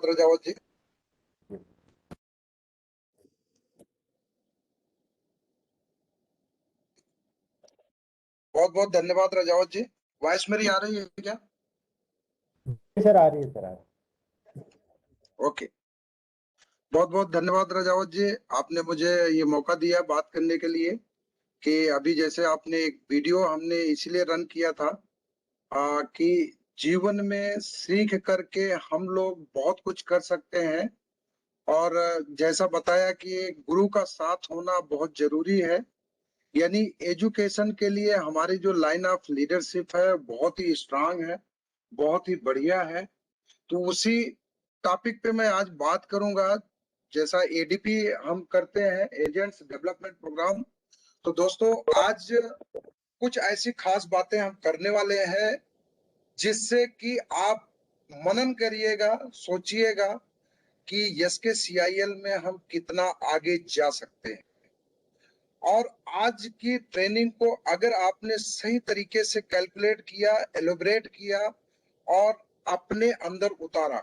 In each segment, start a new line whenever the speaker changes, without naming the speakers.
रजावत जी। बहुत बहुत धन्यवाद रजावत जी। वॉइस मेरी आ रही है क्या?
सर आ रही है, सर आ रही है।
ओके, बहुत बहुत धन्यवाद रजावत जी, आपने मुझे ये मौका दिया बात करने के लिए। कि अभी जैसे आपने एक वीडियो हमने इसलिए रन किया था कि जीवन में सीख करके हम लोग बहुत कुछ कर सकते हैं। और जैसा बताया कि गुरु का साथ होना बहुत जरूरी है। यानी एजुकेशन के लिए हमारी जो लाइन ऑफ लीडरशिप है बहुत ही स्ट्रांग है, बहुत ही बढ़िया है। तो उसी टॉपिक पे मैं आज बात करूंगा। जैसा एडीपी हम करते हैं, एजेंट्स डेवलपमेंट प्रोग्राम। तो दोस्तों आज कुछ ऐसी खास बातें हम करने वाले हैं जिससे कि आप मनन करिएगा, सोचिएगा कि यस के सीआईएल में हम कितना आगे जा सकते हैं। और आज की ट्रेनिंग को अगर आपने सही तरीके से कैलकुलेट किया, एलोबरेट किया और अपने अंदर उतारा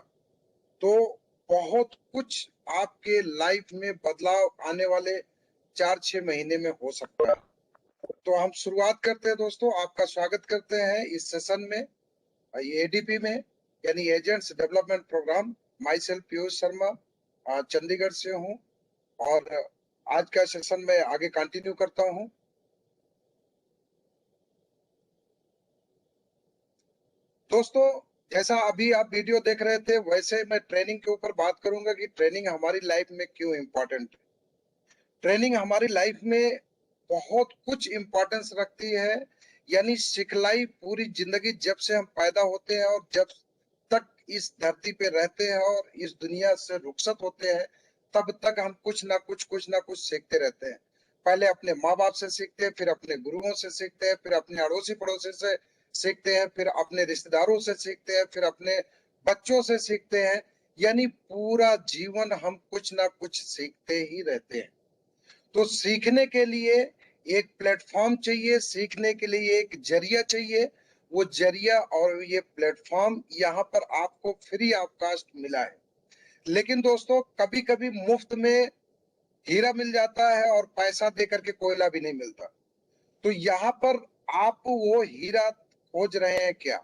तो बहुत कुछ आपके लाइफ में बदलाव आने वाले 4-6 महीने में हो सकता है। तो हम शुरुआत करते हैं दोस्तों, आपका स्वागत करते हैं इस सेशन में, एडीपी में, यानी agents development programme. Myself Piyush Sharma, Chandigarh से हूँ और आज का सेशन में आगे कंटिन्यू करता हूँ। दोस्तों जैसा अभी आप वीडियो देख रहे थे वैसे मैं ट्रेनिंग के ऊपर बात करूंगा कि ट्रेनिंग हमारी लाइफ में क्यों इम्पोर्टेंट है। ट्रेनिंग हमारी लाइफ में बहुत कुछ इम्पोर्टेंस रखती है। यानी सिखलाई पूरी जिंदगी, जब से हम पैदा होते हैं और जब तक इस धरती पे रहते हैं और इस दुनिया से रुखसत होते हैं, तब तक हम कुछ ना कुछ सीखते रहते हैं। पहले अपने माँ बाप से सीखते हैं, फिर अपने गुरुओं से सीखते हैं, फिर अपने अड़ोसी पड़ोसी से सीखते हैं, फिर अपने रिश्तेदारों से सीखते हैं, फिर अपने बच्चों से सीखते हैं। यानी पूरा जीवन हम कुछ ना कुछ सीखते ही रहते हैं। तो सीखने के लिए एक प्लेटफॉर्म चाहिए, सीखने के लिए एक जरिया चाहिए। वो जरिया और ये प्लेटफॉर्म यहाँ पर आपको फ्री ऑफ कास्ट मिला है। लेकिन दोस्तों कभी कभी मुफ्त में हीरा मिल जाता है और पैसा दे करके कोयला भी नहीं मिलता। तो यहाँ पर आप वो हीरा खोज रहे हैं क्या,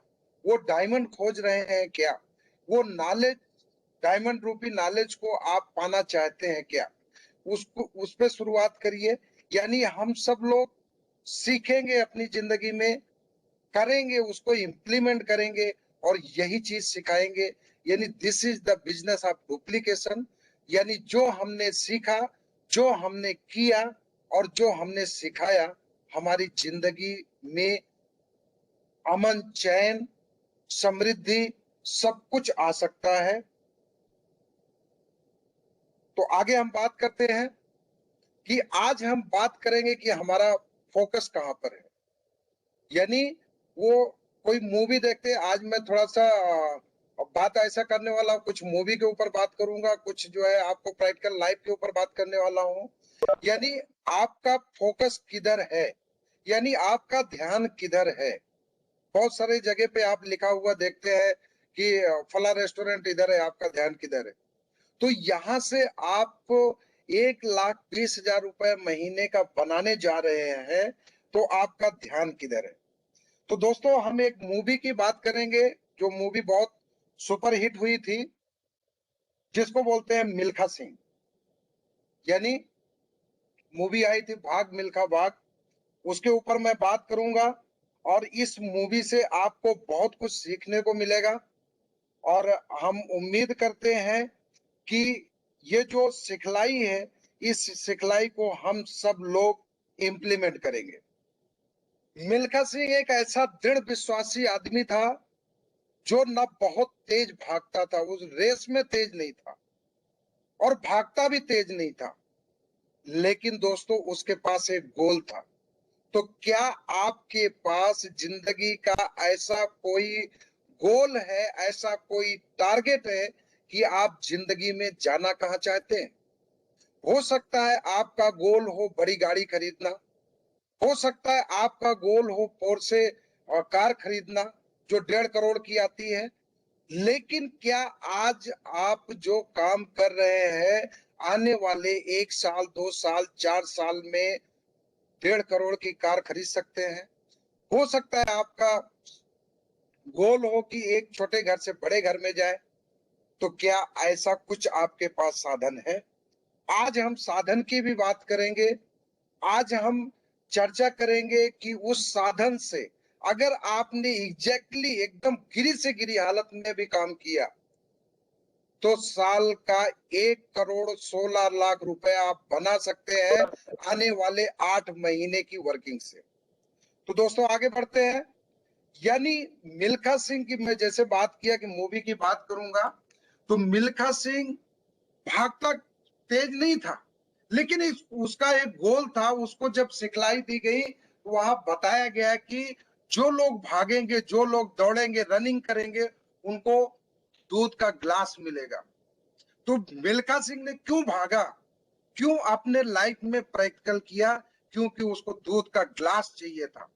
वो डायमंड खोज रहे हैं क्या, वो नॉलेज, डायमंड रूपी नॉलेज को आप पाना चाहते हैं क्या, उसको उस पे शुरुआत करिए। यानी हम सब लोग सीखेंगे अपनी जिंदगी में, करेंगे, उसको इम्प्लीमेंट करेंगे और यही चीज सिखाएंगे। यानी this is the business of duplication. यानी जो हमने सीखा, जो हमने किया और जो हमने सिखाया, हमारी जिंदगी में अमन, चैन, समृद्धि सब कुछ आ सकता है। तो आगे हम बात करते हैं कि आज हम बात करेंगे कि हमारा फोकस कहां पर है। यानी वो कोई मूवी देखते हैं, आज मैं थोड़ा सा बात ऐसा करने वाला हूँ, कुछ मूवी के ऊपर बात करूंगा, कुछ जो है आपको प्रैक्टिकल लाइफ के ऊपर बात करने वाला हूँ। यानी आपका फोकस किधर है, यानी आपका ध्यान किधर है। बहुत सारे जगह पे आप लिखा हुआ देखते हैं कि फला रेस्टोरेंट इधर है, आपका ध्यान किधर है। तो यहाँ से आप 1,20,000 रुपए महीने का बनाने जा रहे हैं, तो आपका ध्यान किधर है। तो दोस्तों हम एक मूवी की बात करेंगे, जो मूवी बहुत सुपर हिट हुई थी, जिसको बोलते हैं मिल्खा सिंह। यानी मूवी आई थी भाग मिल्खा भाग, उसके ऊपर मैं बात करूंगा। और इस मूवी से आपको बहुत कुछ सीखने को मिलेगा और हम उम्मीद करते हैं कि ये जो सिखलाई है, इस सिखलाई को हम सब लोग इम्प्लीमेंट करेंगे। मिल्खा सिंह एक ऐसा दृढ़ विश्वासी आदमी था जो न बहुत तेज भागता था, उस रेस में तेज नहीं था और भागता भी तेज नहीं था, लेकिन दोस्तों उसके पास एक गोल था। तो क्या आपके पास जिंदगी का ऐसा कोई गोल है, ऐसा कोई टारगेट है कि आप जिंदगी में जाना कहाँ चाहते हैं? हो सकता है आपका गोल हो बड़ी गाड़ी खरीदना, हो सकता है आपका गोल हो पोर्शे और कार खरीदना जो 1.5 करोड़ की आती है, लेकिन क्या आज आप जो काम कर रहे हैं, आने वाले 1 साल, 2 साल, 4 साल में 1.5 करोड़ की कार खरीद सकते हैं? हो सकता है आपका गोल हो कि एक छोटे घर से बड़े घर में जाए, तो क्या ऐसा कुछ आपके पास साधन है? आज हम साधन की भी बात करेंगे। आज हम चर्चा करेंगे कि उस साधन से अगर आपने एग्जैक्टली एकदम गिरी से गिरी हालत में भी काम किया, तो साल का 1 करोड़ 16 लाख रुपए आप बना सकते हैं आने वाले 8 महीने की वर्किंग से। तो दोस्तों आगे बढ़ते हैं। यानी मिल्खा सिंह की मैं जैसे बात किया कि मूवी की बात करूंगा, तो मिल्खा सिंह भागता तेज नहीं था, लेकिन उसका एक गोल था। उसको जब सिखलाई दी गई तो वहां बताया गया कि जो लोग भागेंगे, जो लोग दौड़ेंगे, रनिंग करेंगे, उनको दूध का ग्लास मिलेगा। तो मिल्खा सिंह ने क्यों भागा, क्यों अपने लाइफ में प्रैक्टिकल किया? क्योंकि उसको दूध का ग्लास चाहिए था।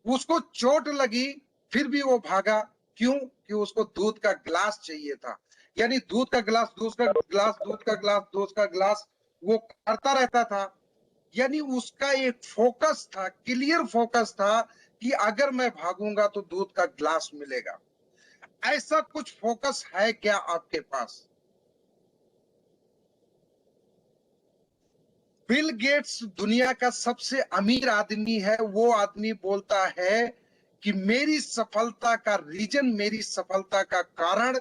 उसको चोट लगी, फिर भी वो भागा। क्यों? कि उसको दूध का ग्लास चाहिए था। यानी दूध का ग्लास, दूध का ग्लास, दूध का ग्लास, दूध का ग्लास, वो करता रहता था। यानी उसका एक फोकस था, क्लियर फोकस था कि अगर मैं भागूंगा तो दूध का ग्लास मिलेगा। ऐसा कुछ फोकस है क्या आपके पास? बिल गेट्स दुनिया का सबसे अमीर आदमी है। वो आदमी बोलता है कि मेरी सफलता का रीजन, मेरी सफलता का कारण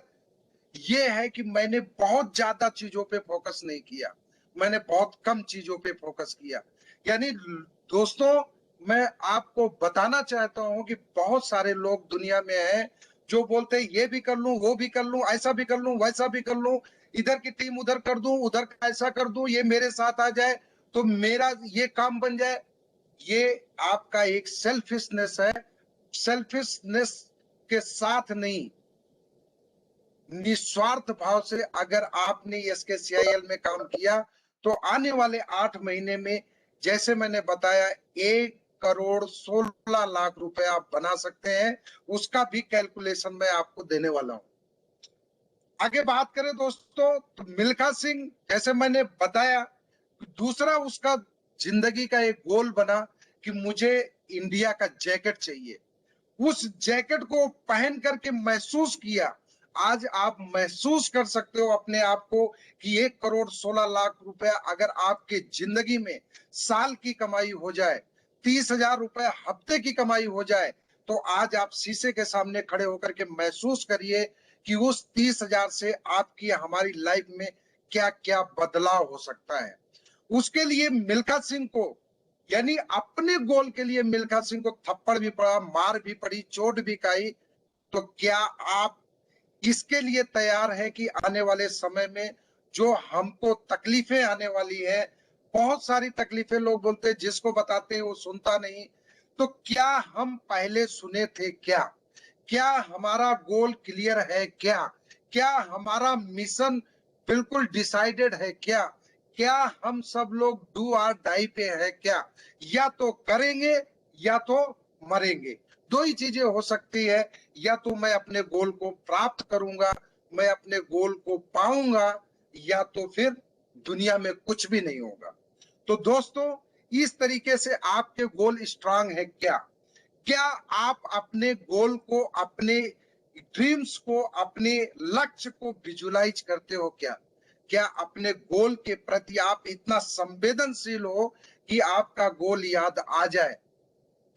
ये है कि मैंने बहुत ज्यादा चीजों पे फोकस नहीं किया, मैंने बहुत कम चीजों पे फोकस किया। यानी दोस्तों, मैं आपको बताना चाहता हूं कि बहुत सारे लोग दुनिया में हैं जो बोलते हैं ये भी कर लूं, वो भी कर लूं, ऐसा भी कर लूं, वैसा भी कर लूं, इधर की टीम उधर कर दूं, उधर का ऐसा कर दूं, ये मेरे साथ आ जाए तो मेरा ये काम बन जाए। ये आपका एक सेल्फिशनेस है। सेल्फिशनेस के साथ नहीं, निस्वार्थ भाव से अगर आपने एसकेसीआईएल में काम किया, तो आने वाले 8 महीने में, जैसे मैंने बताया, 1 करोड़ 16 लाख रुपए आप बना सकते हैं। उसका भी कैलकुलेशन मैं आपको देने वाला हूं। आगे बात करें दोस्तों, तो मिल्खा सिंह, जैसे मैंने बताया, दूसरा उसका जिंदगी का एक गोल बना कि मुझे इंडिया का जैकेट चाहिए। उस जैकेट को पहन करके महसूस किया। आज आप महसूस कर सकते हो अपने आप को कि 1 करोड़ 16 लाख रुपए अगर आपके जिंदगी में साल की कमाई हो जाए, 30,000 रुपए हफ्ते की कमाई हो जाए, तो आज आप शीशे के सामने खड़े होकर के महसूस करिए कि उस 30,000 से आपकी हमारी लाइफ में क्या क्या बदलाव हो सकता है। उसके लिए मिल्खा सिंह को, यानी अपने गोल के लिए मिल्खा सिंह को थप्पड़ भी पड़ा, मार भी पड़ी, चोट भी खाई। तो क्या आप इसके लिए तैयार है कि आने वाले समय में जो हमको तकलीफें आने वाली है, बहुत सारी तकलीफें, लोग बोलते हैं जिसको बताते हैं वो सुनता नहीं, तो क्या हम पहले सुने थे? क्या क्या हमारा गोल क्लियर है? क्या क्या हमारा मिशन बिल्कुल डिसाइडेड है? क्या क्या हम सब लोग डू और डाई पे है? क्या या तो करेंगे या तो मरेंगे। दो ही चीजें हो सकती है, या तो मैं अपने गोल को प्राप्त करूंगा, मैं अपने गोल को पाऊंगा, या तो फिर दुनिया में कुछ भी नहीं होगा। तो दोस्तों, इस तरीके से आपके गोल स्ट्रांग है क्या? क्या आप अपने गोल को, अपने ड्रीम्स को, अपने लक्ष्य को विजुलाइज करते हो क्या? क्या अपने गोल के प्रति आप इतना संवेदनशील हो कि आपका गोल याद आ जाए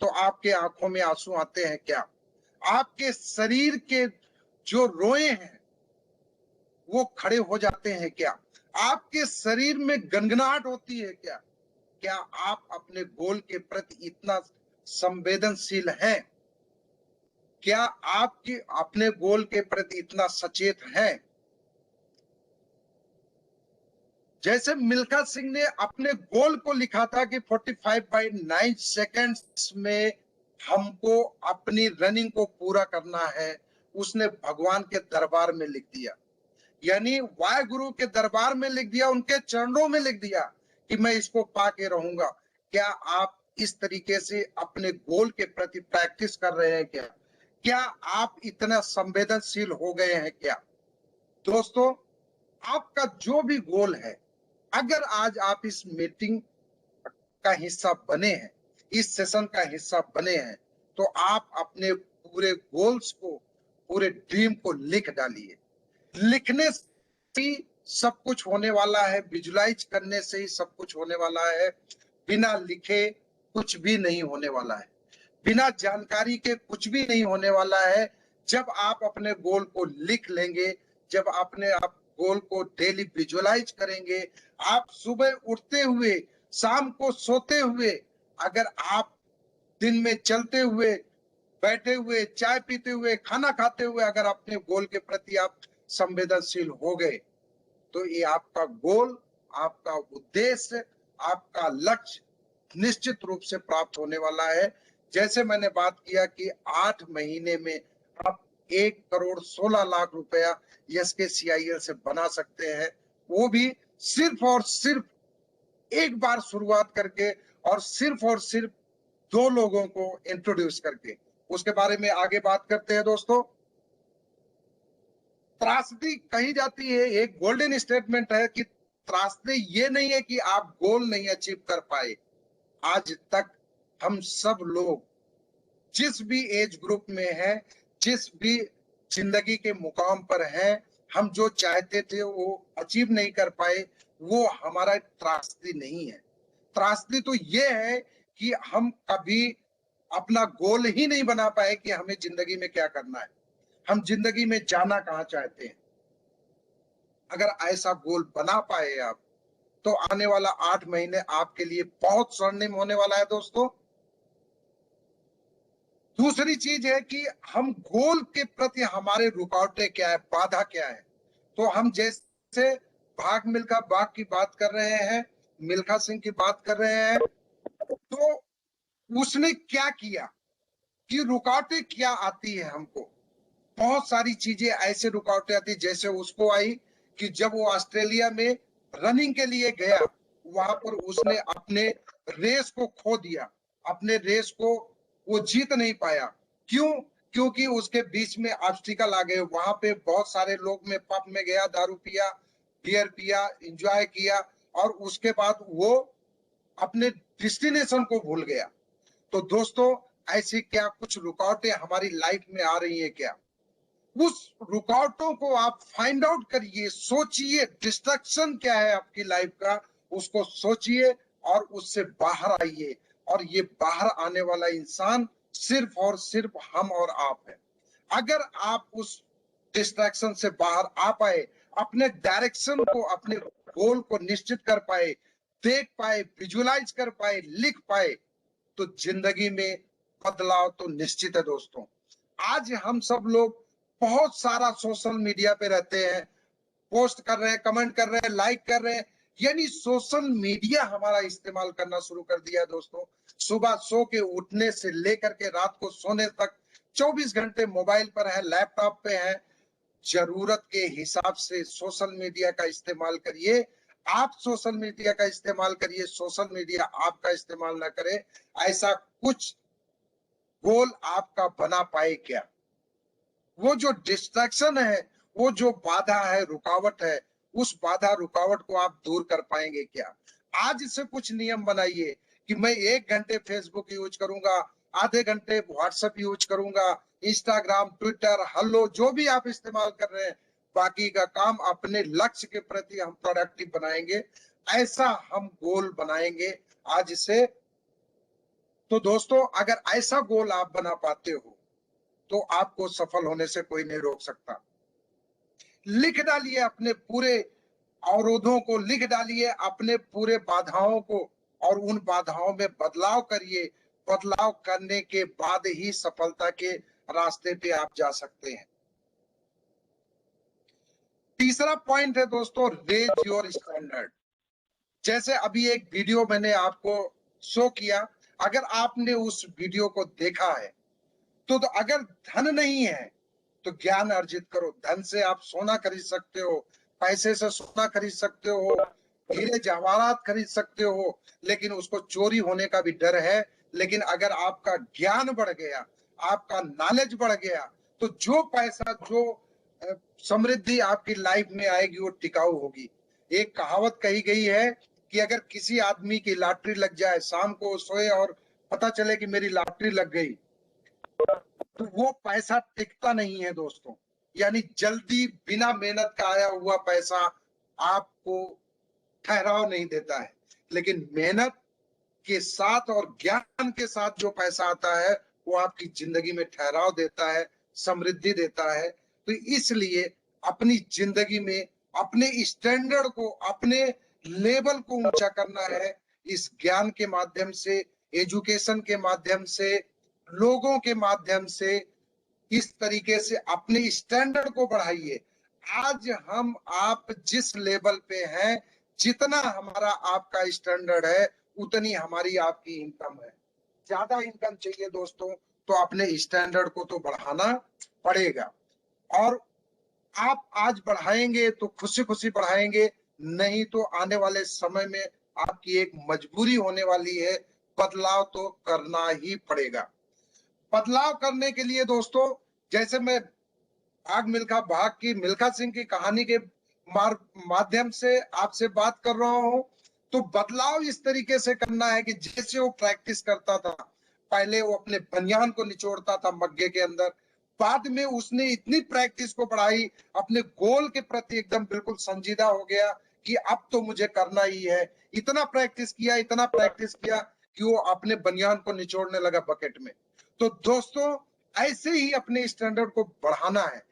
तो आपके आंखों में आंसू आते हैं क्या? आपके शरीर के जो रोए हैं वो खड़े हो जाते हैं क्या? आपके शरीर में गनगनाहट होती है क्या? क्या आप अपने गोल के प्रति इतना संवेदनशील हैं? क्या आपके अपने गोल के प्रति इतना सचेत है? जैसे मिल्खा सिंह ने अपने गोल को लिखा था कि 45/9 सेकंड्स में हमको अपनी रनिंग को पूरा करना है, उसने भगवान के दरबार में लिख दिया। यानी वाहिगुरु के दरबार में लिख दिया, उनके चरणों में लिख दिया कि मैं इसको पाके रहूंगा। क्या आप इस तरीके से अपने गोल के प्रति प्रैक्टिस कर रहे हैं क्या? क्या आप इतना संवेदनशील हो गए हैं क्या? दोस्तों, आपका जो भी गोल है, अगर आज आप इस मीटिंग का हिस्सा बने हैं, इस सेशन का हिस्सा बने हैं, तो आप अपने पूरे गोल्स को, पूरे ड्रीम को लिख डालिए। लिखने से ही सब कुछ होने वाला है, विजुलाइज करने से ही सब कुछ होने वाला है। बिना लिखे कुछ भी नहीं होने वाला है। बिना जानकारी के कुछ भी नहीं होने वाला है। जब आप अपने गोल को लिख लेंगे, जब अपने आप गोल को डेली विजुअलाइज करेंगे, आप सुबह उठते हुए, शाम को सोते हुए, अगर आप दिन में चलते हुए, बैठे हुए, चाय पीते हुए, खाना खाते हुए अगर अपने गोल के प्रति आप संवेदनशील हो गए, तो ये आपका गोल, आपका उद्देश्य, आपका लक्ष्य निश्चित रूप से प्राप्त होने वाला है। जैसे मैंने बात किया कि 8 महीने में आप 1,16,00,000 रुपया एसकेसीआईएल से बना सकते हैं। वो भी सिर्फ और सिर्फ एक बार शुरुआत करके और सिर्फ 2 लोगों को इंट्रोड्यूस करके। उसके बारे में आगे बात करते हैं दोस्तों। त्रासदी कही जाती है, एक गोल्डन स्टेटमेंट है कि त्रासदी ये नहीं है कि आप गोल नहीं अचीव कर पाए। आज तक हम सब लोग जिस भी एज ग्रुप में है, जिस भी जिंदगी के मुकाम पर है, हम जो चाहते थे वो अचीव नहीं कर पाए, वो हमारा त्रासदी नहीं है। त्रासदी तो ये है कि हम कभी अपना गोल ही नहीं बना पाए कि हमें जिंदगी में क्या करना है, हम जिंदगी में जाना कहाँ चाहते हैं। अगर ऐसा गोल बना पाए आप, तो आने वाला 8 महीने आपके लिए बहुत स्वर्णिम होने वाला है दोस्तों। दूसरी चीज है कि हम गोल के प्रति हमारे रुकावटें क्या है, बाधा क्या है। तो हम जैसे भाग मिल्खा बाग की बात कर रहे हैं, मिल्खा सिंह की बात कर रहे हैं, तो उसने क्या किया कि रुकावटें क्या आती है हमको। बहुत सारी चीजें ऐसे रुकावटें आती, जैसे उसको आई कि जब वो ऑस्ट्रेलिया में रनिंग के लिए गया, वहां पर उसने अपने रेस को खो दिया, अपने रेस को वो जीत नहीं पाया। क्यों? क्योंकि उसके बीच में ऑब्स्टिकल आ गए। वहां पे बहुत सारे लोग में पब में गया, दारू पिया, बियर पिया, एंजॉय किया, और उसके बाद वो अपने डेस्टिनेशन को भूल गया। तो दोस्तों, ऐसी क्या कुछ रुकावटें हमारी लाइफ में आ रही है क्या? उस रुकावटों को आप फाइंड आउट करिए, सोचिए डिस्ट्रक्शन क्या है आपकी लाइफ का, उसको सोचिए और उससे बाहर आइए। और ये बाहर आने वाला इंसान सिर्फ और सिर्फ हम और आप है। अगर आप उस डिस्ट्रैक्शन से बाहर आ पाए, अपने डायरेक्शन को, अपने गोल को निश्चित कर पाए, देख पाए, विजुअलाइज कर पाए, लिख पाए, तो जिंदगी में बदलाव तो निश्चित है दोस्तों। आज हम सब लोग बहुत सारा सोशल मीडिया पे रहते हैं, पोस्ट कर रहे हैं, कमेंट कर रहे हैं, लाइक कर रहे हैं, यानी सोशल मीडिया हमारा इस्तेमाल करना शुरू कर दिया है दोस्तों। सुबह सो के उठने से लेकर के रात को सोने तक 24 घंटे मोबाइल पर है, लैपटॉप पे है। जरूरत के हिसाब से सोशल मीडिया का इस्तेमाल करिए। आप सोशल मीडिया का इस्तेमाल करिए, सोशल मीडिया आपका इस्तेमाल ना करे। ऐसा कुछ गोल आपका बना पाए क्या? वो जो डिस्ट्रैक्शन है, वो जो बाधा है, रुकावट है, उस बाधा रुकावट को आप दूर कर पाएंगे क्या? आज से कुछ नियम बनाइए कि मैं 1 घंटे फेसबुक यूज करूंगा, आधे घंटे व्हाट्सएप यूज करूंगा, इंस्टाग्राम, ट्विटर, हल्लो, जो भी आप इस्तेमाल कर रहे हैं, बाकी का काम अपने लक्ष्य के प्रति हम प्रोडक्टिव बनाएंगे। ऐसा हम गोल बनाएंगे आज से। तो दोस्तों, अगर ऐसा गोल आप बना पाते हो, तो आपको सफल होने से कोई नहीं रोक सकता। लिख डालिए अपने पूरे अवरोधों को, लिख डालिए अपने पूरे बाधाओं को, और उन बाधाओं में बदलाव करिए। बदलाव करने के बाद ही सफलता के रास्ते पे आप जा सकते हैं। तीसरा पॉइंट है दोस्तों, रेज योर स्टैंडर्ड। जैसे अभी एक वीडियो मैंने आपको शो किया, अगर आपने उस वीडियो को देखा है, तो अगर धन नहीं है तो ज्ञान अर्जित करो। धन से आप सोना खरीद सकते हो, पैसे से सोना खरीद सकते हो, हीरे जवाहरात खरीद सकते हो, लेकिन उसको चोरी होने का भी डर है। लेकिन अगर आपका ज्ञान बढ़ गया, आपका नॉलेज बढ़ गया, तो जो पैसा, जो समृद्धि आपकी लाइफ में आएगी वो टिकाऊ होगी। एक कहावत कही गई है कि अगर किसी आदमी की लॉटरी लग जाए, शाम को सोए और पता चले कि मेरी लॉटरी लग गई, तो वो पैसा टिकता नहीं है दोस्तों। यानी जल्दी बिना मेहनत का आया हुआ पैसा आपको ठहराव नहीं देता है, लेकिन मेहनत के साथ और ज्ञान के साथ जो पैसा आता है वो आपकी जिंदगी में ठहराव देता है, समृद्धि देता है। तो इसलिए अपनी जिंदगी में अपने स्टैंडर्ड को, अपने लेवल को ऊंचा करना है, इस ज्ञान के माध्यम से, एजुकेशन के माध्यम से, लोगों के माध्यम से, इस तरीके से अपने स्टैंडर्ड को बढ़ाइए। आज हम आप जिस लेवल पे हैं, जितना हमारा आपका स्टैंडर्ड है, उतनी हमारी आपकी इनकम है। ज्यादा इनकम चाहिए दोस्तों, तो अपने स्टैंडर्ड को तो बढ़ाना पड़ेगा। और आप आज बढ़ाएंगे तो खुशी खुशी बढ़ाएंगे, नहीं तो आने वाले समय में आपकी एक मजबूरी होने वाली है, बदलाव तो करना ही पड़ेगा। बदलाव करने के लिए दोस्तों, जैसे मैं भाग मिल्खा भाग की मिल्खा सिंह की कहानी के माध्यम से आपसे बात कर रहा हूं, तो बदलाव इस तरीके से करना है कि जैसे वो प्रैक्टिस करता था, पहले वो अपने बनियान को निचोड़ता था मग्गे के अंदर, बाद में उसने इतनी प्रैक्टिस को बढ़ाई, अपने गोल के प्रति एकदम बिल्कुल संजीदा हो गया कि अब तो मुझे करना ही है। इतना प्रैक्टिस किया, इतना प्रैक्टिस किया कि वो अपने बनियान को निचोड़ने लगा बकेट में। तो दोस्तों, ऐसे ही अपने स्टैंडर्ड को बढ़ाना है,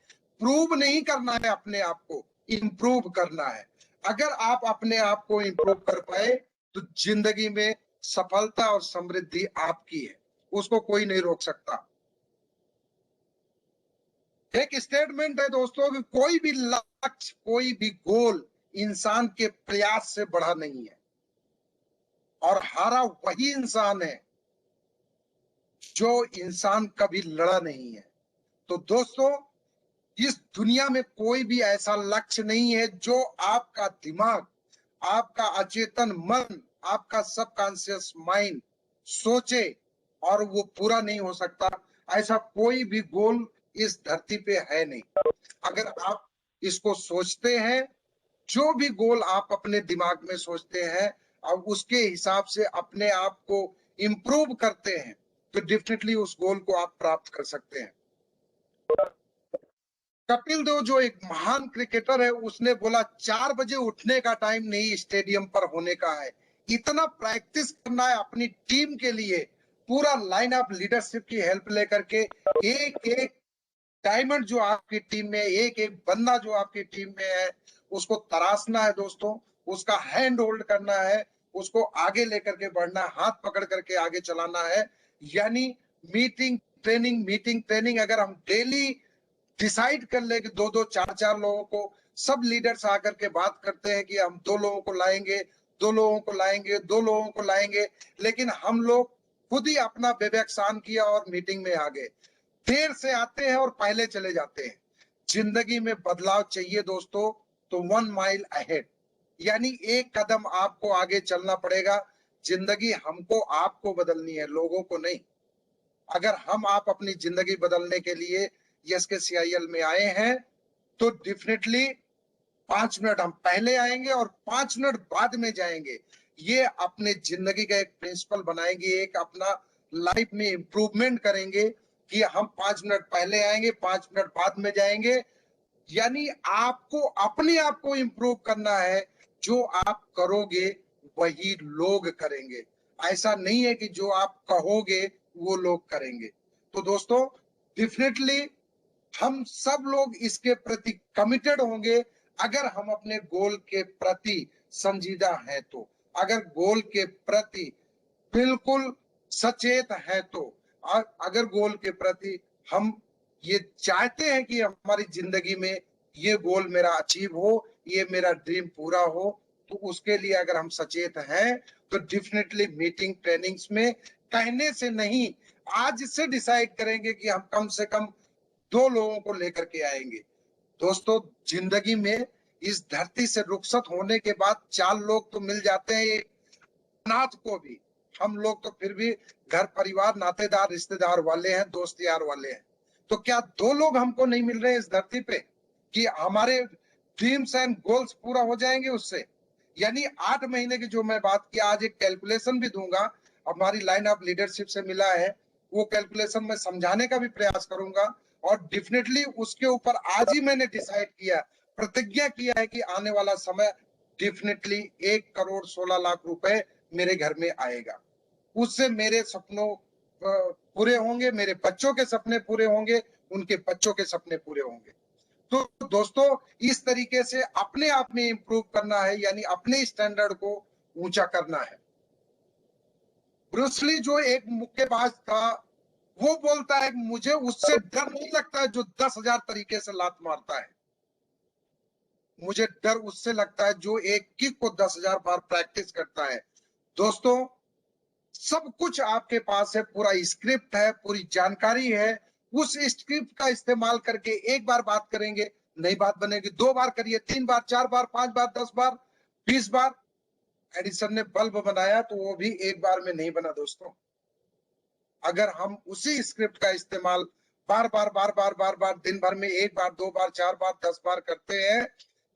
प्रूव नहीं करना है अपने आप को, इंप्रूव करना है। अगर आप अपने आप को इंप्रूव कर पाए तो जिंदगी में सफलता और समृद्धि आपकी है, उसको कोई नहीं रोक सकता। एक स्टेटमेंट है दोस्तों कि कोई भी लक्ष्य, कोई भी गोल इंसान के प्रयास से बड़ा नहीं है, और हारा वही इंसान है जो इंसान कभी लड़ा नहीं है। तो दोस्तों, इस दुनिया में कोई भी ऐसा लक्ष्य नहीं है जो आपका दिमाग, आपका अचेतन मन, आपका सबकॉन्शियस माइंड सोचे और वो पूरा नहीं हो सकता। ऐसा कोई भी गोल इस धरती पे है नहीं। अगर आप इसको सोचते हैं, जो भी गोल आप अपने दिमाग में सोचते हैं और उसके हिसाब से अपने आप को इंप्रूव करते हैं, तो डेफिनेटली उस गोल को आप प्राप्त कर सकते हैं। कपिल देव जो एक महान क्रिकेटर है, उसने बोला 4 बजे उठने का टाइम नहीं स्टेडियम पर होने का है। इतना प्रैक्टिस करना है अपनी टीम के लिए, पूरा लाइन ऑफ लीडरशिप की हेल्प लेकर के, एक एक डायमंड जो आपकी टीम में, एक एक बंदा जो आपकी टीम में है, उसको तराशना है दोस्तों, उसका हैंड होल्ड करना है, उसको आगे लेकर के बढ़ना है, हाथ पकड़ करके आगे चलाना है। यानी मीटिंग ट्रेनिंग अगर हम डेली डिसाइड कर ले कि दो दो चार चार लोगों को, सब लीडर्स आकर के बात करते हैं कि हम 2 लोगों को लाएंगे, 2 लोगों को लाएंगे, 2 लोगों को लाएंगे, लेकिन हम लोग खुद ही अपना विवेकसान किया और मीटिंग में आ गए, देर से आते हैं और पहले चले जाते हैं। जिंदगी में बदलाव चाहिए दोस्तों, तो 1 माइल अहेड, यानी एक कदम आपको आगे चलना पड़ेगा। जिंदगी हमको आपको बदलनी है, लोगों को नहीं। अगर हम आप अपनी जिंदगी बदलने के लिए यस के CIL में आए हैं, तो डेफिनेटली 5 मिनट हम पहले आएंगे और 5 मिनट बाद में जाएंगे। ये अपने जिंदगी का एक प्रिंसिपल बनाएंगे, एक अपना लाइफ में इंप्रूवमेंट करेंगे कि हम 5 मिनट पहले आएंगे, 5 मिनट बाद में जाएंगे। यानी आपको अपने आप को इंप्रूव करना है, जो आप करोगे वही लोग करेंगे। ऐसा नहीं है कि जो आप कहोगे वो लोग करेंगे। तो दोस्तों, डेफिनेटली हम सब लोग इसके प्रति कमिटेड होंगे अगर हम अपने गोल के प्रति संजीदा हैं तो, अगर गोल के प्रति बिल्कुल सचेत है तो, अगर गोल के प्रति हम ये चाहते हैं कि हमारी जिंदगी में ये गोल मेरा अचीव हो, ये मेरा ड्रीम पूरा हो, तो उसके लिए अगर हम सचेत हैं तो डेफिनेटली मीटिंग ट्रेनिंग्स में कहने से नहीं, आज से डिसाइड करेंगे कि हम कम से कम 2 लोगों को लेकर के आएंगे। दोस्तों, जिंदगी में इस धरती से रुखसत होने के बाद 4 लोग तो मिल जाते हैं, एक अनाथ को भी, हम लोग तो फिर भी घर परिवार नातेदार रिश्तेदार वाले हैं, दोस्त यार वाले हैं। तो क्या 2 लोग हमको नहीं मिल रहे हैं इस धरती पे कि हमारे ड्रीम्स एंड गोल्स पूरा हो जाएंगे उससे? यानी 8 महीने की जो मैं बात की, आज एक कैलकुलेशन भी दूंगा, हमारी लाइन ऑफ लीडरशिप से मिला है, वो कैलकुलेशन मैं समझाने का भी प्रयास करूंगा। और डेफिनेटली उसके ऊपर आज ही मैंने डिसाइड किया, प्रतिज्ञा किया है कि आने वाला समय डेफिनेटली 1 करोड़ 16 लाख रुपए मेरे घर में आएगा। उससे मेरे सपनों पूरे होंगे, मेरे बच्चों के सपने पूरे होंगे, उनके बच्चों के सपने पूरे होंगे। तो दोस्तों, इस तरीके से अपने आप में इंप्रूव करना है, यानी अपने स्टैंडर्ड को ऊंचा करना है। ब्रूस ली जो एक मुक्केबाज था, वो बोलता है मुझे उससे डर नहीं लगता है जो 10,000 तरीके से लात मारता है, मुझे डर उससे लगता है जो एक किक को 10,000 बार प्रैक्टिस करता है। दोस्तों, सब कुछ आपके पास है, पूरा स्क्रिप्ट है, पूरी जानकारी है। उस स्क्रिप्ट का इस्तेमाल करके एक बार बात करेंगे, नई बात बनेगी, 2 बार करिए, 3 बार, 4 बार, 5 बार, 10 बार, 20 बार। एडिसन ने बल्ब बनाया तो वो भी एक बार में नहीं बना दोस्तों। अगर हम उसी स्क्रिप्ट का इस्तेमाल बार बार बार बार बार बार दिन भर में 1 बार, 2 बार, 4 बार, 10 बार करते हैं,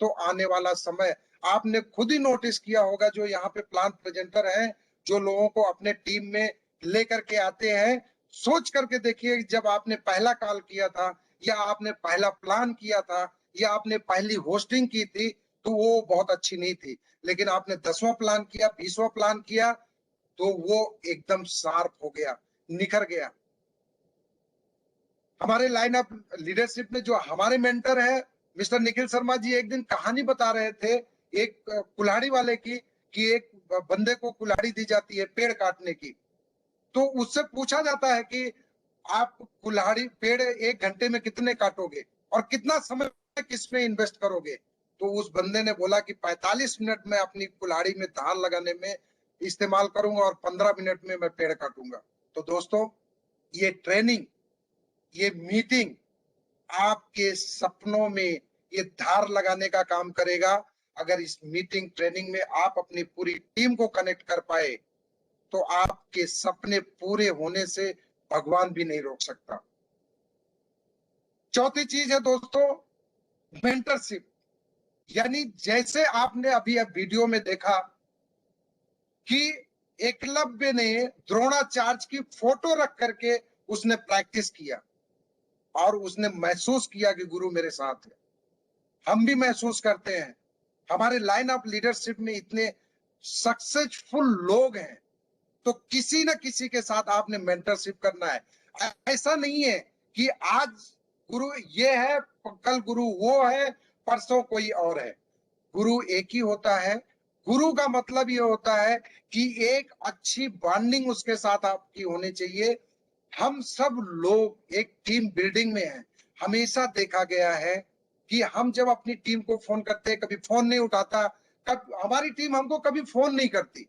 तो आने वाला समय आपने खुद ही नोटिस किया होगा, जो यहाँ पे प्लान प्रेजेंटर हैं, जो लोगों को अपने टीम में लेकर के आते हैं, सोच करके देखिए, जब आपने पहला कॉल किया था, या आपने पहला प्लान किया था, या आपने पहली होस्टिंग की थी, तो वो बहुत अच्छी नहीं थी। लेकिन आपने 10वां प्लान किया, 20वां प्लान किया, तो वो एकदम शार्प हो गया, निखर गया। हमारे लाइन ऑफ लीडरशिप में जो हमारे मेंटर है मिस्टर निखिल शर्मा जी, एक दिन कहानी बता रहे थे एक कुल्हाड़ी वाले की, कि एक बंदे को कुल्हाड़ी दी जाती है पेड़ काटने की। तो उससे पूछा जाता है कि आप कुल्हाड़ी पेड़ 1 घंटे में कितने काटोगे और कितना समय किसमें इन्वेस्ट करोगे? तो उस बंदे ने बोला कि 45 मिनट में अपनी कुल्हाड़ी में धार लगाने में इस्तेमाल करूंगा और 15 मिनट में मैं पेड़ काटूंगा। तो दोस्तों, ये ट्रेनिंग, ये मीटिंग आपके सपनों में ये धार लगाने का काम करेगा। अगर इस मीटिंग ट्रेनिंग में आप अपनी पूरी टीम को कनेक्ट कर पाए, तो आपके सपने पूरे होने से भगवान भी नहीं रोक सकता। चौथी चीज है दोस्तों, मेंटरशिप। यानी जैसे आपने अभी अब वीडियो में देखा कि एकलव्य ने द्रोणाचार्य की फोटो रख करके उसने प्रैक्टिस किया, और उसने महसूस किया कि गुरु मेरे साथ है। हम भी महसूस करते हैं, हमारे लाइन ऑफ लीडरशिप में इतने सक्सेसफुल लोग हैं, तो किसी न किसी के साथ आपने मेंटरशिप करना है। ऐसा नहीं है कि आज गुरु ये है, कल गुरु वो है, परसों कोई और है। गुरु एक ही होता है। गुरु का मतलब ये होता है कि एक अच्छी बॉन्डिंग उसके साथ आपकी होनी चाहिए। हम सब लोग एक टीम बिल्डिंग में हैं। हमेशा देखा गया है कि हम जब अपनी टीम को फोन करते हैं, कभी फोन नहीं उठाता, हमारी टीम हमको कभी फोन नहीं करती।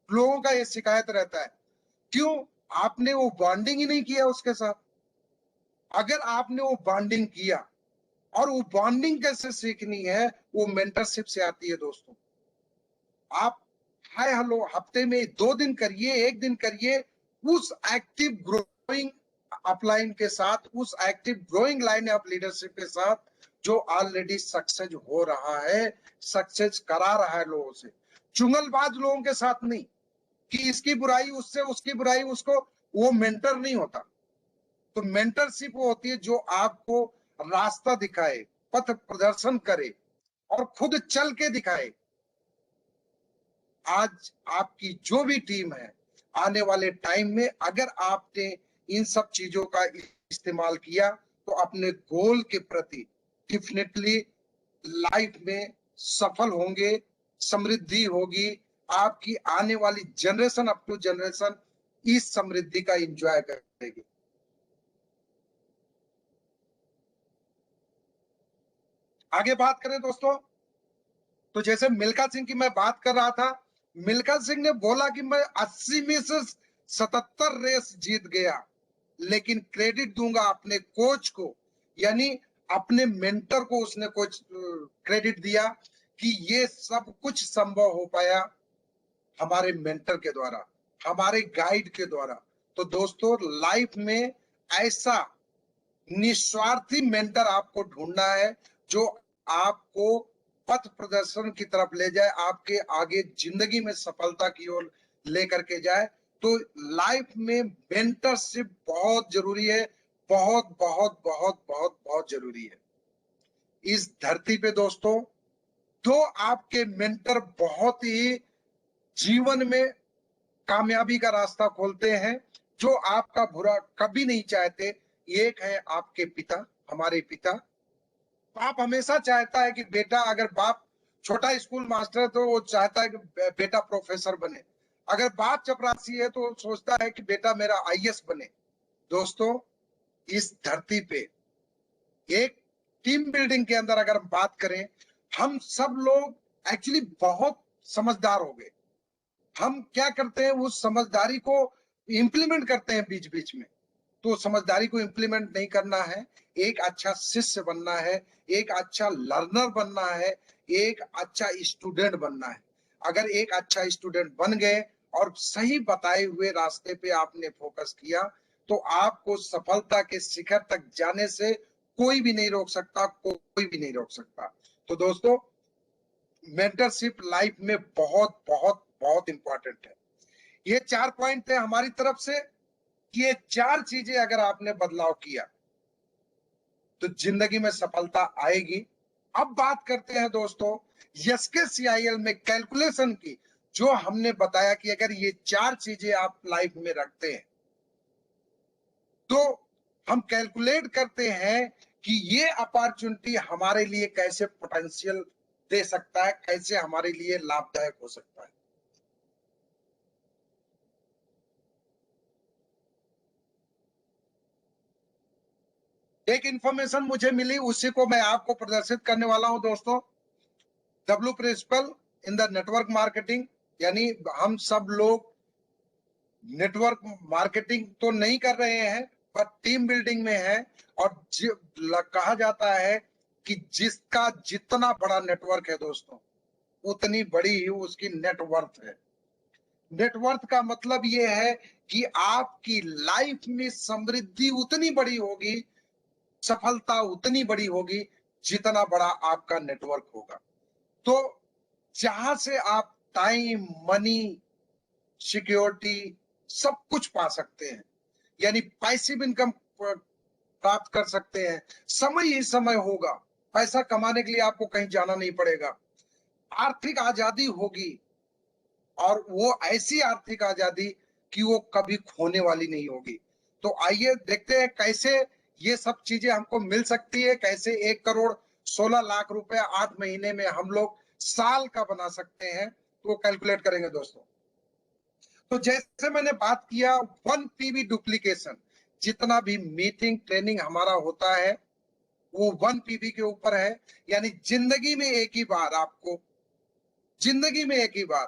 लोगों का ये शिकायत रहता है, क्यों? आपने वो बॉन्डिंग ही नहीं किया उसके साथ। अगर आपने वो बॉन्डिंग किया, और वो बॉन्डिंग कैसे सीखनी है, वो मेंटरशिप से आती है दोस्तों। आप हाय हेलो हफ्ते में 2 दिन करिए, 1 दिन करिए, उस एक्टिव ग्रोइंग अपलाइन के साथ, उस active growing line of leadership के साथ, जो ऑलरेडी सक्सेस हो रहा है, सक्सेस करा रहा है लोगों से। चुंगलबाज लोगों के साथ नहीं, कि इसकी बुराई उससे, उसकी बुराई उसको, वो मेंटर नहीं होता। तो मेंटरशिप वो होती है जो आपको रास्ता दिखाए, पथ प्रदर्शन करे, और खुद चल के दिखाए। आज आपकी जो भी टीम है, आने वाले टाइम में अगर आपने इन सब चीजों का इस्तेमाल किया, तो अपने गोल के प्रति डेफिनेटली लाइफ में सफल होंगे, समृद्धि होगी। आपकी आने वाली जनरेशन, अप टू जनरेशन, इस समृद्धि का एंजॉय करेगी। आगे बात करें दोस्तों, तो जैसे मिल्खा सिंह की मैं बात कर रहा था, मिल्खा सिंह ने बोला कि मैं 80 में से 77 रेस जीत गया, लेकिन क्रेडिट दूंगा अपने कोच को। यानी अपने मेंटर को उसने कोच क्रेडिट दिया कि ये सब कुछ संभव हो पाया हमारे मेंटर के द्वारा, हमारे गाइड के द्वारा। तो दोस्तों लाइफ में ऐसा निस्वार्थी मेंटर आपको ढूंढना है जो आपको पथ प्रदर्शन की तरफ ले जाए, आपके आगे जिंदगी में सफलता की ओर लेकर के जाए। तो लाइफ में मेंटरशिप बहुत जरूरी है, बहुत बहुत बहुत बहुत बहुत जरूरी है। इस धरती पे दोस्तों दो आपके मेंटर बहुत ही जीवन में कामयाबी का रास्ता खोलते हैं, जो आपका बुरा कभी नहीं चाहते। एक है आपके पिता, हमारे पिता। बाप हमेशा चाहता है कि बेटा, अगर बाप छोटा स्कूल मास्टर है तो वो चाहता है कि बेटा प्रोफेसर बने। अगर बाप चपरासी है तो वो सोचता है कि बेटा मेरा आईएएस बने। दोस्तों इस धरती पे एक टीम बिल्डिंग के अंदर अगर हम बात करें, हम सब लोग एक्चुअली बहुत समझदार हो गए। हम क्या करते हैं, उस समझदारी को इंप्लीमेंट करते हैं बीच बीच में। तो समझदारी को इंप्लीमेंट नहीं करना है, एक अच्छा शिष्य बनना है, एक अच्छा लर्नर बनना है, एक अच्छा स्टूडेंट बनना है। अगर एक अच्छा स्टूडेंट बन गए और सही बताए हुए रास्ते पे आपने फोकस किया, तो आपको सफलता के शिखर तक जाने से कोई भी नहीं रोक सकता, कोई भी नहीं रोक सकता। तो दोस्तों मेंटरशिप लाइफ में बहुत बहुत बहुत इंपॉर्टेंट है। ये 4 पॉइंट थे हमारी तरफ से। ये 4 चीजें अगर आपने बदलाव किया तो जिंदगी में सफलता आएगी। अब बात करते हैं दोस्तों एसकेसीआईएल में कैलकुलेशन की। जो हमने बताया कि अगर ये 4 चीजें आप लाइफ में रखते हैं तो हम कैलकुलेट करते हैं कि ये अपॉर्चुनिटी हमारे लिए कैसे पोटेंशियल दे सकता है, कैसे हमारे लिए लाभदायक हो सकता है। एक इंफॉर्मेशन मुझे मिली, उसी को मैं आपको प्रदर्शित करने वाला हूं दोस्तों। डब्ल्यू principle in the network marketing, यानी हम सब लोग नेटवर्क मार्केटिंग तो नहीं कर रहे हैं पर टीम बिल्डिंग में है। और कहा जाता है कि जिसका जितना बड़ा नेटवर्क है दोस्तों, उतनी बड़ी ही उसकी नेटवर्थ है। नेटवर्थ का मतलब ये है कि आपकी लाइफ में समृद्धि उतनी बड़ी होगी, सफलता उतनी बड़ी होगी जितना बड़ा आपका नेटवर्क होगा। तो जहां से आप टाइम, मनी, सिक्योरिटी सब कुछ पा सकते हैं, यानी पैसिव इनकम प्राप्त कर सकते हैं। समय ही समय होगा, पैसा कमाने के लिए आपको कहीं जाना नहीं पड़ेगा। आर्थिक आजादी होगी, और वो ऐसी आर्थिक आजादी कि वो कभी खोने वाली नहीं होगी। तो आइए देखते हैं कैसे ये सब चीजें हमको मिल सकती है, कैसे 1,16,00,000 रुपए 8 महीने में हम लोग साल का बना सकते हैं। तो कैलकुलेट करेंगे दोस्तों। तो जैसे मैंने बात किया 1 पीवी डुप्लीकेशन, जितना भी मीटिंग ट्रेनिंग हमारा होता है वो 1 पीवी के ऊपर है। यानी जिंदगी में एक ही बार आपको, जिंदगी में एक ही बार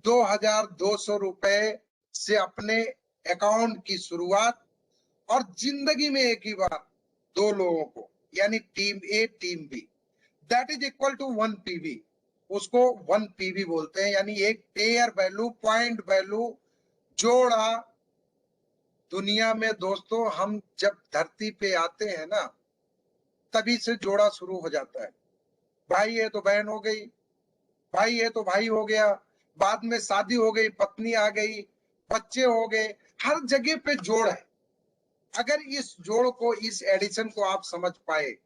2,200 रुपए से अपने अकाउंट की शुरुआत, और जिंदगी में एक ही बार 2 लोगों को, यानी team A team B, that is equal to 1 PV. उसको 1 पीवी बोलते हैं, यानी एक पेयर वैल्यू, पॉइंट वैल्यू जोड़ा। दुनिया में दोस्तों हम जब धरती पे आते हैं ना, तभी से जोड़ा शुरू हो जाता है। भाई है तो बहन हो गई, भाई है तो भाई हो गया, बाद में शादी हो गई, पत्नी आ गई, बच्चे हो गए, हर जगह पे जोड़ है। अगर इस जोड़ को, इस एडिशन को आप समझ पाए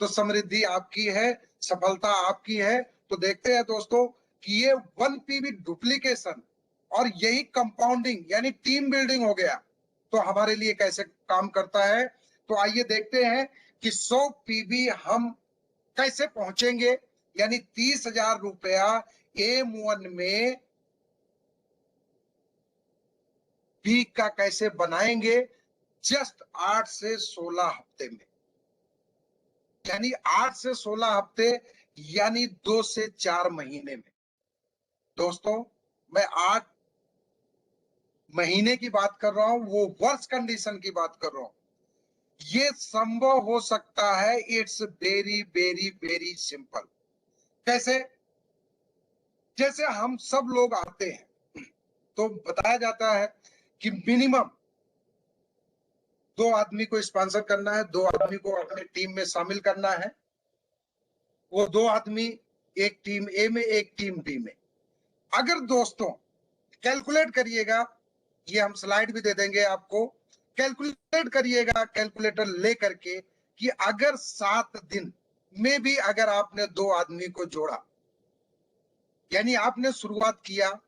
तो समृद्धि आपकी है, सफलता आपकी है। तो देखते हैं दोस्तों कि ये 1 पीवी डुप्लीकेशन और यही कंपाउंडिंग यानी टीम बिल्डिंग हो गया, तो हमारे लिए कैसे काम करता है। तो आइए देखते हैं कि 100 पीवी हम कैसे पहुंचेंगे, यानी 30,000 रुपया M1 में पीक का कैसे बनाएंगे, जस्ट 8 से 16 हफ्ते में। यानी 8 से 16 हफ्ते, यानी 2 से 4 महीने में। दोस्तों मैं 8 महीने की बात कर रहा हूं, वो वर्ष कंडीशन की बात कर रहा हूं। ये संभव हो सकता है, it's very very very simple. कैसे? जैसे हम सब लोग आते हैं तो बताया जाता है कि मिनिमम 2 आदमी को स्पॉन्सर करना है, 2 आदमी को अपने टीम में शामिल करना है। वो 2 आदमी एक टीम ए में, एक टीम बी में। अगर दोस्तों कैलकुलेट करिएगा, ये हम स्लाइड भी दे देंगे आपको, कैलकुलेट करिएगा कैलकुलेटर लेकर के कि अगर 7 दिन में भी अगर आपने 2 आदमी को जोड़ा, यानी आपने शुरुआत किया।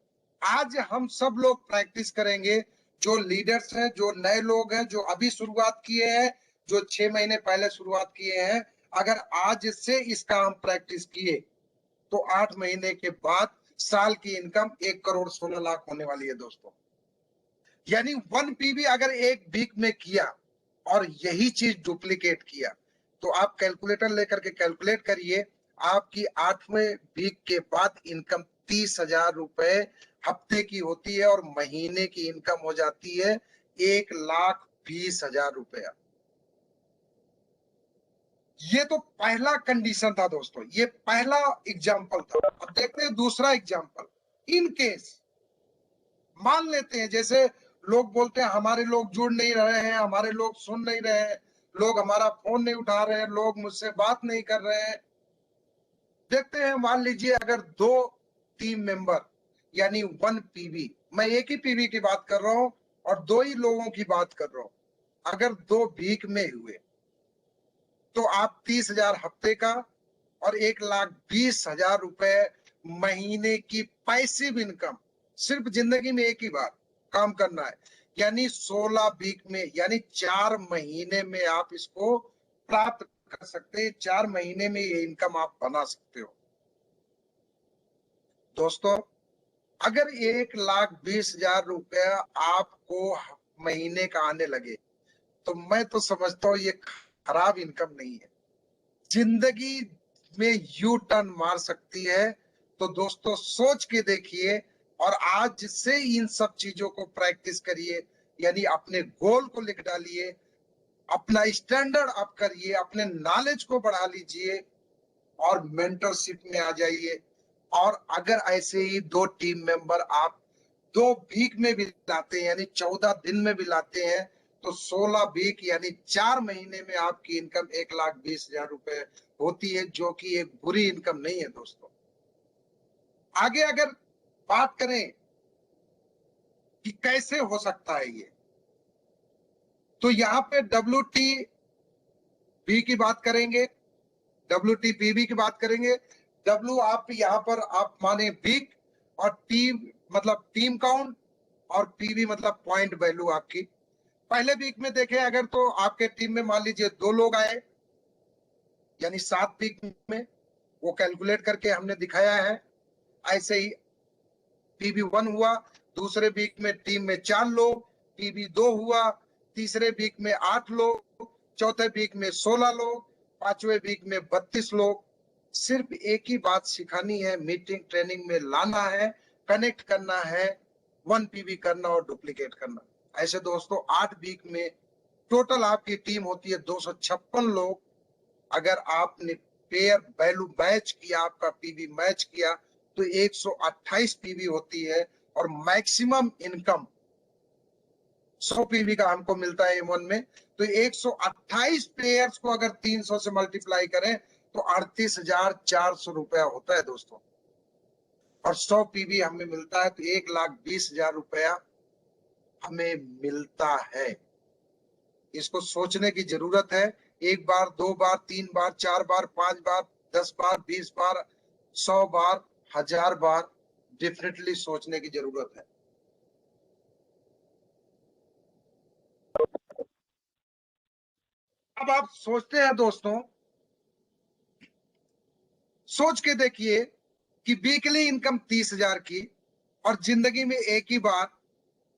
आज हम सब लोग प्रैक्टिस करेंगे, जो लीडर्स हैं, जो नए लोग हैं, जो अभी शुरुआत किए हैं, जो 6 महीने पहले शुरुआत किए हैं, अगर आज से इसका हम प्रैक्टिस किए तो 8 महीने के बाद साल की इनकम 1 करोड़ 16 लाख होने वाली है दोस्तों। यानी 1 पीवी अगर एक वीक में किया और यही चीज डुप्लीकेट किया, तो आप कैलकुलेटर लेकर के कैलकुलेट करिए, आपकी 8वें वीक के बाद इनकम 30,000 रुपए हफ्ते की होती है और महीने की इनकम हो जाती है 1,20,000 रुपया। ये तो पहला कंडीशन था दोस्तों, ये पहला एग्जाम्पल था। अब देखते हैं दूसरा एग्जाम्पल। इन केस मान लेते हैं, जैसे लोग बोलते हैं हमारे लोग जुड़ नहीं रहे हैं, हमारे लोग सुन नहीं रहे हैं, लोग हमारा फोन नहीं उठा रहे हैं, लोग मुझसे बात नहीं कर रहे हैं। देखते हैं, मान लीजिए अगर 2 टीम मेंबर यानी 1 पीवी, मैं एक ही पीवी की बात कर रहा हूं और 2 ही लोगों की बात कर रहा हूं, अगर 2 वीक में हुए तो आप 30,000 हफ्ते का और 1,20,000 रुपए महीने की पैसिव इनकम, सिर्फ जिंदगी में एक ही बार काम करना है, यानी 16 वीक में, यानी 4 महीने में आप इसको प्राप्त कर सकते हैं। 4 महीने में ये इनकम आप बना सकते हो दोस्तों। अगर 1,20,000 रुपया आपको महीने का आने लगे, तो मैं तो समझता हूं ये खराब इनकम नहीं है, जिंदगी में यू टर्न मार सकती है। तो दोस्तों सोच के देखिए और आज से इन सब चीजों को प्रैक्टिस करिए, यानी अपने गोल को लिख डालिए, अपना स्टैंडर्ड अप करिए, अपने नॉलेज को बढ़ा लीजिए और मेंटरशिप में आ जाइए। और अगर ऐसे ही 2 टीम मेंबर आप 2 वीक में भी लाते हैं, यानी 14 दिन में भी लाते हैं, तो 16 वीक यानी 4 महीने में आपकी इनकम 1,20,000 रुपए होती है, जो कि एक बुरी इनकम नहीं है दोस्तों। आगे अगर बात करें कि कैसे हो सकता है ये, तो यहाँ पे WTB की बात करेंगे, WTPB की बात करेंगे। W आप यहाँ पर आप माने वीक, और टी मतलब टीम काउंट, और पीवी मतलब पॉइंट वैल्यू आपकी। पहले वीक में देखें अगर, तो आपके टीम में मान लीजिए 2 लोग आए, यानी 7 वीक में, वो कैलकुलेट करके हमने दिखाया है। ऐसे ही PB1 हुआ, दूसरे वीक में टीम में 4 लोग, PB2 हुआ, तीसरे वीक में 8 लोग, चौथे वीक में 16 लोग, 5वें वीक में 32 लोग। सिर्फ एक ही बात सिखानी है, मीटिंग ट्रेनिंग में लाना है, कनेक्ट करना है, 1 PB करना और डुप्लीकेट करना। ऐसे दोस्तों 8 वीक में टोटल आपकी टीम होती है 256 लोग। अगर आपने पेयर वैल्यू मैच किया, आपका पीवी मैच किया, तो 128 पीवी होती है और मैक्सिमम इनकम 100 पीवी का हमको मिलता है M1 में। तो 128 प्लेयर्स को अगर 300 से मल्टीप्लाई करें तो 38,400 रुपया होता है दोस्तों, और 100 पीवी हमें मिलता है, तो 1,20,000 रुपया हमें मिलता है। इसको सोचने की जरूरत है। 1 बार, 2 बार, 3 बार, 4 बार, 5 बार, 10 बार, 20 बार, 100 बार, 1000 बार डेफिनेटली सोचने की जरूरत है। अब आप सोचते हैं दोस्तों, सोच के देखिए कि वीकली इनकम 30,000 की, और जिंदगी में एक ही बार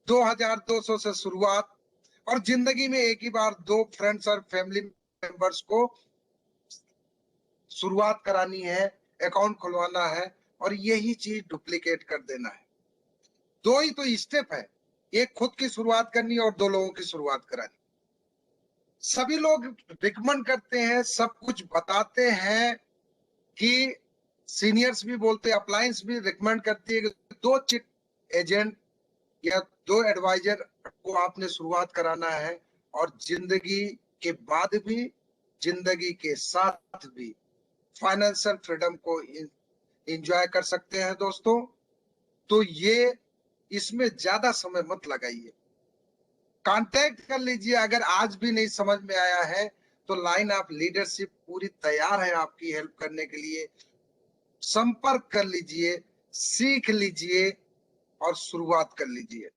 2,200 से शुरुआत, और जिंदगी में एक ही बार 2 फ्रेंड्स और फैमिली मेंबर्स को शुरुआत करानी है, अकाउंट खुलवाना है, और यही चीज डुप्लीकेट कर देना है। 2 ही तो स्टेप है, एक खुद की शुरुआत करनी और 2 लोगों की शुरुआत करानी। सभी लोग रिकमेंड करते हैं, सब कुछ बताते हैं, कि सीनियर्स भी बोलते हैं, अप्लायंस भी रिकमेंड करती है कि 2 चिट एजेंट या 2 एडवाइजर को आपने शुरुआत कराना है, और जिंदगी के बाद भी, जिंदगी के साथ भी फाइनेंशियल फ्रीडम को एंजॉय कर सकते हैं दोस्तों। तो ये इसमें ज्यादा समय मत लगाइए, कांटेक्ट कर लीजिए। अगर आज भी नहीं समझ में आया है तो लाइन ऑफ लीडरशिप पूरी तैयार है आपकी हेल्प करने के लिए। संपर्क कर लीजिए, सीख लीजिए और शुरुआत कर लीजिए।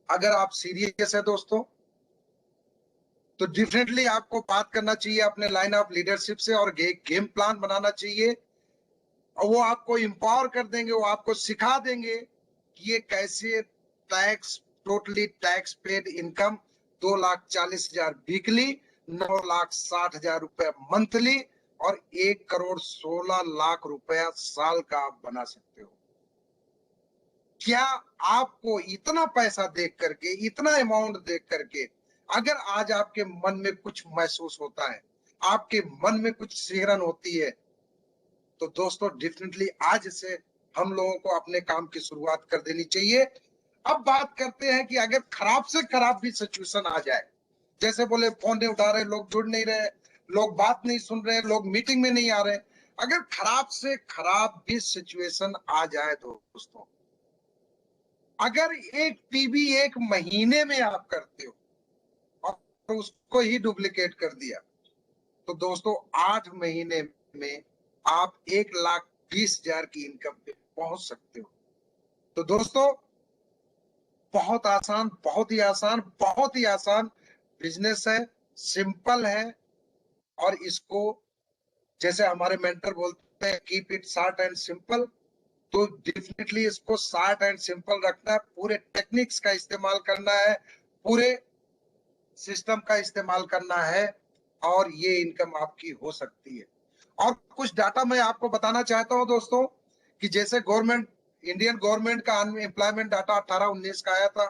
अगर आप सीरियस है दोस्तों तो डेफिनेटली आपको बात करना चाहिए अपने लाइन ऑफ लीडरशिप से, और गेम प्लान बनाना चाहिए, और वो आपको एम्पावर कर देंगे, वो आपको सिखा देंगे कि ये कैसे tax, totally tax paid income 2,40,000 weekly, 9,60,000 रुपए मंथली और 1,16,00,000 रुपया साल का आप बना सकते हो। क्या आपको इतना पैसा देख करके, इतना अमाउंट देख करके अगर आज आपके मन में कुछ महसूस होता है, आपके मन में कुछ सिहरन होती है, तो दोस्तों डेफिनेटली आज से हम लोगों को अपने काम की शुरुआत कर देनी चाहिए। अब बात करते हैं कि अगर खराब से खराब भी सिचुएशन आ जाए, जैसे बोले फोन नहीं उठा रहे, लोग जुड़ नहीं रहे, लोग बात नहीं सुन रहे, लोग मीटिंग में नहीं आ रहे, अगर खराब से खराब भी सिचुएशन आ जाए दोस्तों, अगर एक पीबी एक महीने में आप करते हो और उसको ही डुप्लीकेट कर दिया, तो दोस्तों 8 महीने में आप 1,20,000 की इनकम पे पहुंच सकते हो। तो दोस्तों बहुत आसान, बहुत ही आसान, बहुत ही आसान बिजनेस है, सिंपल है, और इसको जैसे हमारे मेंटर बोलते हैं keep it short and simple, तो डेफिनेटली इसको शॉर्ट एंड सिंपल रखना है, पूरे टेक्निक्स का इस्तेमाल करना है, पूरे सिस्टम का इस्तेमाल करना है, और ये इनकम आपकी हो सकती है। और कुछ डाटा मैं आपको बताना चाहता हूं दोस्तों, कि जैसे गवर्नमेंट, इंडियन गवर्नमेंट का अनएम्प्लॉयमेंट डाटा 18-19 का आया था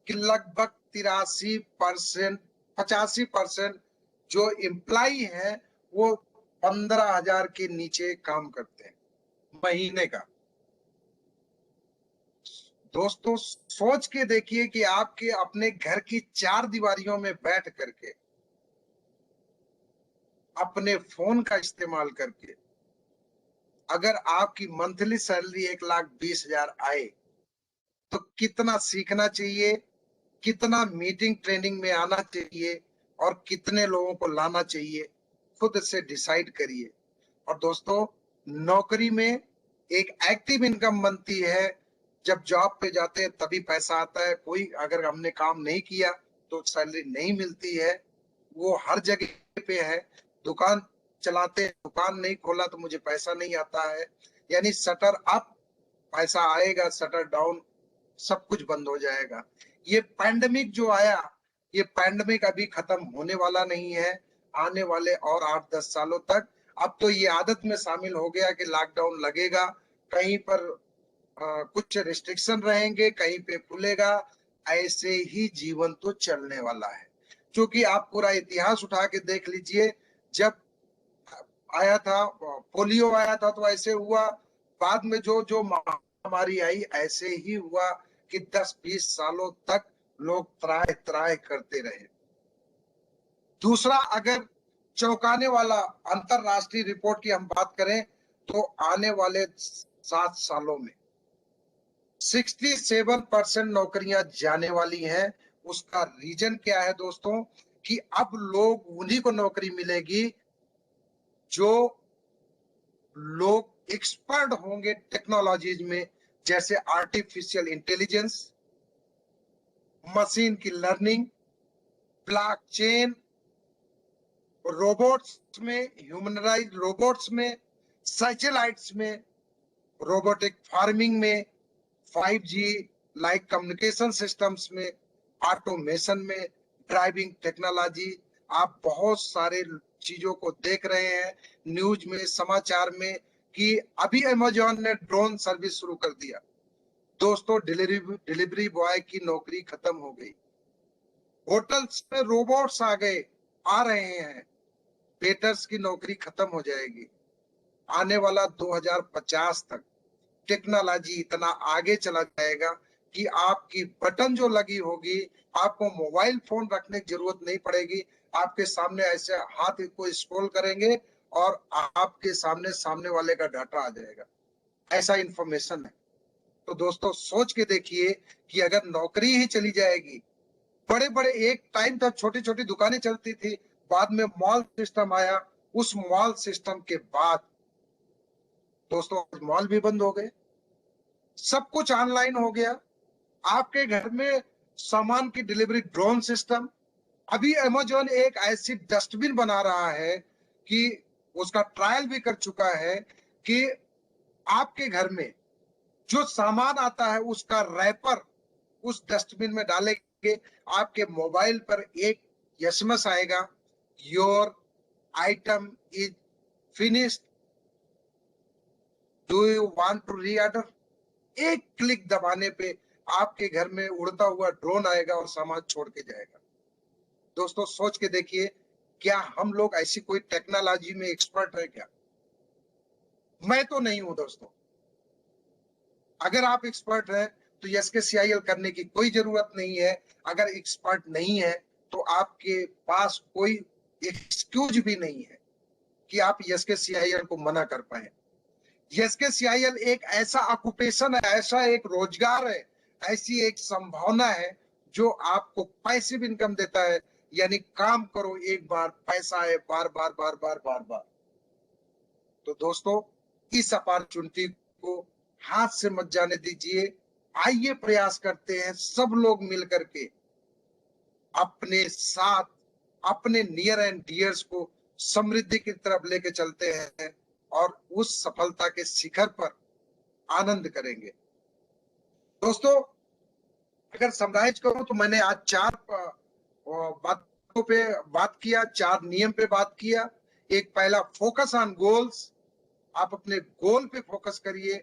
कि लगभग 83%, 85% जो एम्प्लॉय है वो 15,000 के नीचे काम करते हैं महीने का। दोस्तों सोच के देखिए कि आपके अपने घर की 4 दीवारियों में बैठ करके, अपने फोन का इस्तेमाल करके, अगर आपकी मंथली सैलरी 1,20,000 आए तो कितना सीखना चाहिए, कितना मीटिंग ट्रेनिंग में आना चाहिए, और कितने लोगों को लाना चाहिए, खुद से डिसाइड करिए। और दोस्तों नौकरी में एक एक्टिव इनकम बनती है, जब जॉब पे जाते हैं तभी पैसा आता है। कोई अगर हमने काम नहीं किया तो सैलरी नहीं मिलती है, वो हर जगह पे है। दुकान चलाते, दुकान नहीं खोला तो मुझे पैसा नहीं आता है, यानी शटर अप पैसा आएगा, शटर डाउन सब कुछ बंद हो जाएगा। ये पैंडेमिक जो आया, ये पैंडेमिक अभी खत्म होने वाला नहीं है, आने वाले और 8-10 सालों तक। अब तो ये आदत में शामिल हो गया कि लॉकडाउन लगेगा, कहीं पर कुछ रिस्ट्रिक्शन रहेंगे, कहीं पे खुलेगा, ऐसे ही जीवन तो चलने वाला है। क्योंकि आप पूरा इतिहास उठा के देख लीजिए, जब आया था पोलियो आया था तो ऐसे हुआ, बाद में जो जो महामारी आई ऐसे ही हुआ कि 10-20 सालों तक लोग त्राह त्राह करते रहे। दूसरा, अगर चौंकाने वाला अंतरराष्ट्रीय रिपोर्ट की हम बात करें तो आने वाले 7 सालों में 67% नौकरियां जाने वाली हैं। उसका रीजन क्या है दोस्तों, कि अब लोग उन्हीं को नौकरी मिलेगी जो लोग एक्सपर्ट होंगे टेक्नोलॉजीज में, जैसे आर्टिफिशियल इंटेलिजेंस, मशीन की लर्निंग, ब्लॉकचेन, रोबोट्स में, ह्यूमनराइज रोबोट्स में, सैटेलाइट्स में, रोबोटिक फार्मिंग में, 5G लाइक कम्युनिकेशन सिस्टम्स में, ऑटोमेशन में, ड्राइविंग टेक्नोलॉजी। आप बहुत सारे चीजों को देख रहे हैं न्यूज में, समाचार में, कि अभी अमेजॉन ने ड्रोन सर्विस शुरू कर दिया। दोस्तों डिलीवरी बॉय की नौकरी खत्म हो गई, होटल्स में रोबोट्स आ रहे हैं, वेटर्स की नौकरी खत्म हो जाएगी। आने वाला 2050 तक टेक्नोलॉजी इतना आगे चला जाएगा कि आपकी बटन जो लगी होगी, आपको मोबाइल फोन रखने की जरूरत नहीं पड़ेगी। आपके सामने ऐसे हाथ को स्क्रॉल करेंगे और आपके सामने सामने वाले का डाटा आ जाएगा। ऐसा इंफॉर्मेशन है। तो दोस्तों सोच के देखिए कि अगर नौकरी ही चली जाएगी, बड़े-बड़े एक टाइम तक छोटी-छोटी दुकानें चलती थी, बाद में मॉल सिस्टम आया, उस मॉल सिस्टम के बाद दोस्तों मॉल भी बंद हो गए, सब कुछ ऑनलाइन हो गया। आपके घर में सामान की डिलीवरी ड्रोन सिस्टम, अभी अमेज़न एक ऐसी डस्टबिन बना रहा है कि उसका ट्रायल भी कर चुका है कि आपके घर में जो सामान आता है उसका रैपर उस डस्टबिन में डालेंगे, आपके मोबाइल पर एक एसएमएस आएगा, your item is finished, do you want to reorder. एक क्लिक दबाने पे आपके घर में उड़ता हुआ ड्रोन आएगा और सामान छोड़ के जाएगा। दोस्तों सोच के देखिए, क्या हम लोग ऐसी कोई टेक्नोलॉजी में एक्सपर्ट है क्या? मैं तो नहीं हूं दोस्तों। अगर आप एक्सपर्ट हैं तो एसकेसीआईएल करने की कोई जरूरत नहीं है। अगर एक्सपर्ट नहीं है तो आपके पास कोई एक्सक्यूज भी नहीं है कि आप एसकेसीआईएल को मना कर पाए। एसकेसीआईएल एक ऐसा ऑक्यूपेशन है, ऐसा एक रोजगार है, ऐसी एक संभावना है जो आपको पैसिव इनकम देता है। यानी काम करो एक बार, पैसा है बार बार बार बार बार बार। तो दोस्तों इस अपॉर्चुनिटी को हाथ से मत जाने दीजिए। आइए प्रयास करते हैं सब लोग मिलकर के अपने साथ अपने नियर एंड डियर्स को समृद्धि की तरफ लेके चलते हैं और उस सफलता के शिखर पर आनंद करेंगे। दोस्तों अगर समराइज करूं तो मैंने आज 4 बातों पे बात किया, 4 नियम पे बात किया। एक पहला फोकस ऑन गोल्स, आप अपने गोल पे फोकस करिए।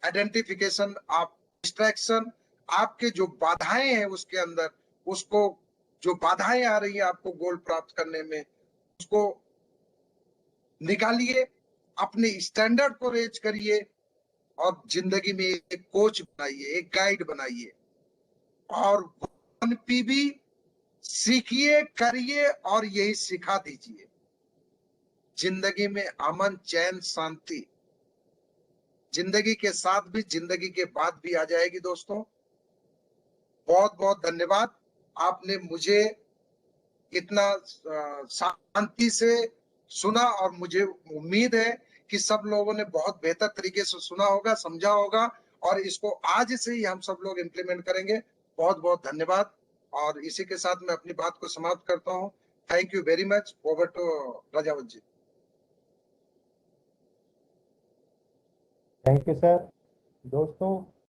आइडेंटिफिकेशन ऑफ डिस्ट्रैक्शन, आपके जो बाधाएं हैं उसके अंदर, उसको जो बाधाएं आ रही है आपको गोल प्राप्त करने में, उसको निकालिए, अपने स्टैंडर्ड को रेज करिए और जिंदगी में एक कोच बनाइए, एक गाइड बनाइए और 1PB सीखिए, करिए और यही सिखा दीजिए। जिंदगी में अमन, चैन, शांति जिंदगी के साथ भी जिंदगी के बाद भी आ जाएगी। दोस्तों बहुत बहुत धन्यवाद, आपने मुझे इतना शांति से सुना और मुझे उम्मीद है कि सब लोगों ने बहुत बेहतर तरीके से सुना होगा, समझा होगा और इसको आज से ही हम सब लोग इम्प्लीमेंट करेंगे। बहुत बहुत धन्यवाद और इसी के साथ मैं अपनी बात को समाप्त करता हूँ। Thank you very much. Over to Rajawat ji.
Thank you sir. दोस्तों